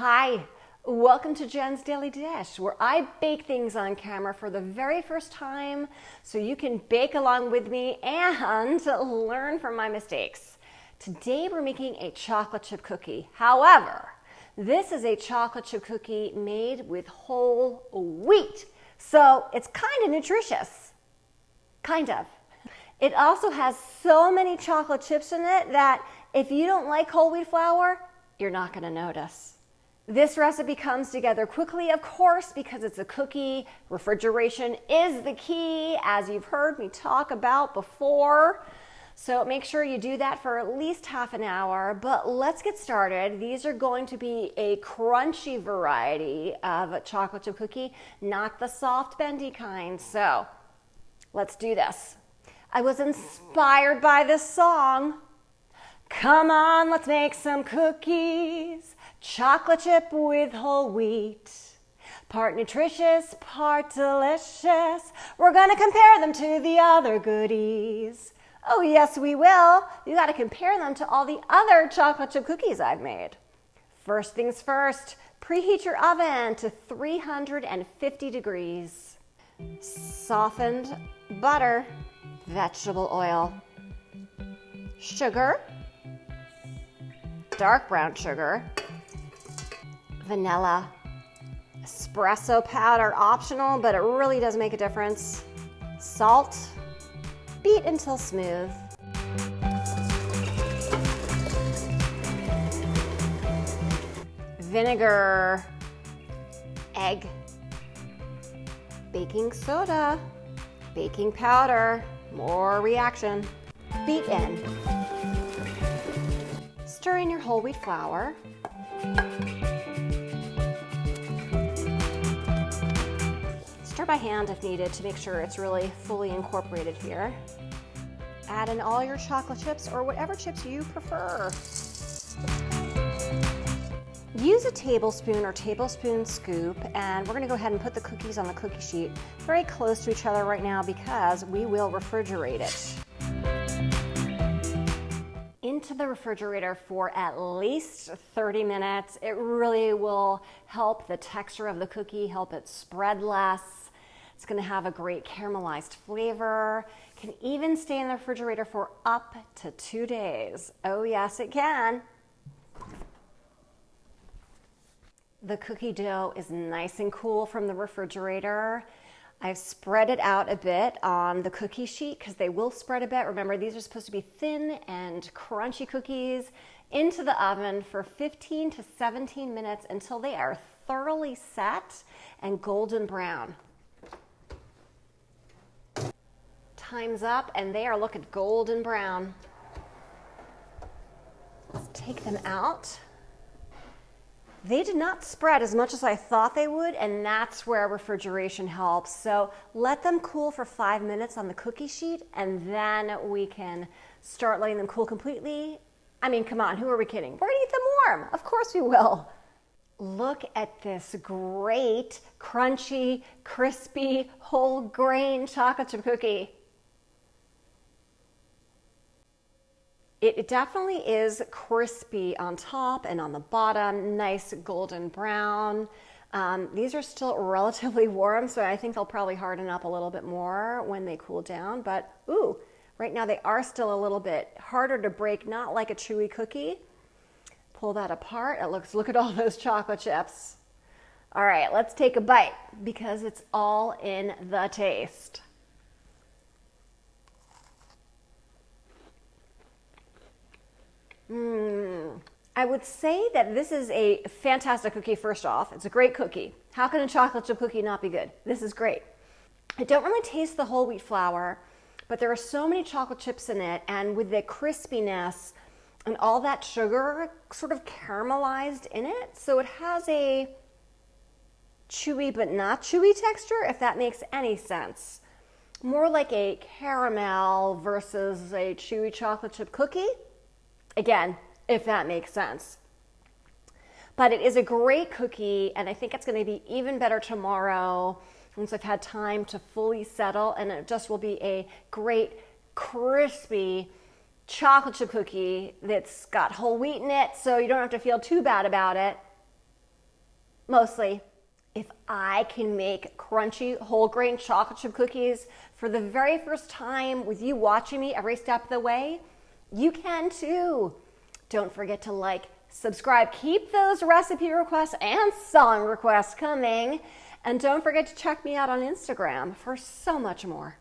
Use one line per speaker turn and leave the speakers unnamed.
Hi, welcome to Jen's Daily Dish, where I bake things on camera for the very first time so you can bake along with me and learn from my mistakes. Today we're making a chocolate chip cookie. However, this is a chocolate chip cookie made with whole wheat, so it's kind of nutritious. Kind of. It also has so many chocolate chips in it that if you don't like whole wheat flour, you're not going to notice. This recipe comes together quickly, of course, because it's a cookie. Refrigeration is the key, as you've heard me talk about before. So make sure you do that for at least half an hour, but let's get started. These are going to be a crunchy variety of a chocolate chip cookie, not the soft bendy kind. So let's do this. I was inspired by this song. Come on, let's make some cookies. Chocolate chip with whole wheat. Part nutritious, part delicious. We're gonna compare them to the other goodies. Oh yes, we will. You gotta compare them to all the other chocolate chip cookies I've made. First things first, preheat your oven to 350 degrees. Softened butter, vegetable oil, sugar, dark brown sugar, vanilla, espresso powder, optional, but it really does make a difference, salt, beat until smooth. Vinegar, egg, baking soda, baking powder, more reaction, beat in. Stir in your whole wheat flour. Stir by hand if needed to make sure it's really fully incorporated here. Add in all your chocolate chips or whatever chips you prefer. Use a tablespoon or tablespoon scoop, and we're going to go ahead and put the cookies on the cookie sheet very close to each other right now because we will refrigerate it. Into the refrigerator for at least 30 minutes. It really will help the texture of the cookie, help it spread less. It's going to have a great caramelized flavor. Can even stay in the refrigerator for up to 2 days. Oh yes, it can. The cookie dough is nice and cool from the refrigerator. I've spread it out a bit on the cookie sheet because they will spread a bit. Remember, these are supposed to be thin and crunchy cookies. Into the oven for 15 to 17 minutes until they are thoroughly set and golden brown. Time's up and they are looking golden brown. Let's take them out. They did not spread as much as I thought they would, and that's where refrigeration helps. So let them cool for 5 minutes on the cookie sheet, and then we can start letting them cool completely. I mean, come on, who are we kidding? We're gonna eat them warm. Of course we will. Look at this great, crunchy, crispy, whole grain chocolate chip cookie. It definitely is crispy on top and on the bottom, nice golden brown. These are still relatively warm, so I think they'll probably harden up a little bit more when they cool down. But ooh, right now they are still a little bit harder to break, not like a chewy cookie. Pull that apart. Look at all those chocolate chips. All right, let's take a bite because it's all in the taste. I would say that this is a fantastic cookie first off. It's a great cookie. How can a chocolate chip cookie not be good? This is great. I don't really taste the whole wheat flour, but there are so many chocolate chips in it, and with the crispiness and all that sugar sort of caramelized in it, so it has a chewy but not chewy texture, if that makes any sense. More like a caramel versus a chewy chocolate chip cookie. Again, if that makes sense. But it is a great cookie, and I think it's going to be even better tomorrow once I've had time to fully settle, and it just will be a great, crispy chocolate chip cookie that's got whole wheat in it, so you don't have to feel too bad about it. Mostly, if I can make crunchy whole grain chocolate chip cookies for the very first time with you watching me every step of the way, you can too. Don't forget to like, subscribe, keep those recipe requests and song requests coming, and don't forget to check me out on Instagram for so much more.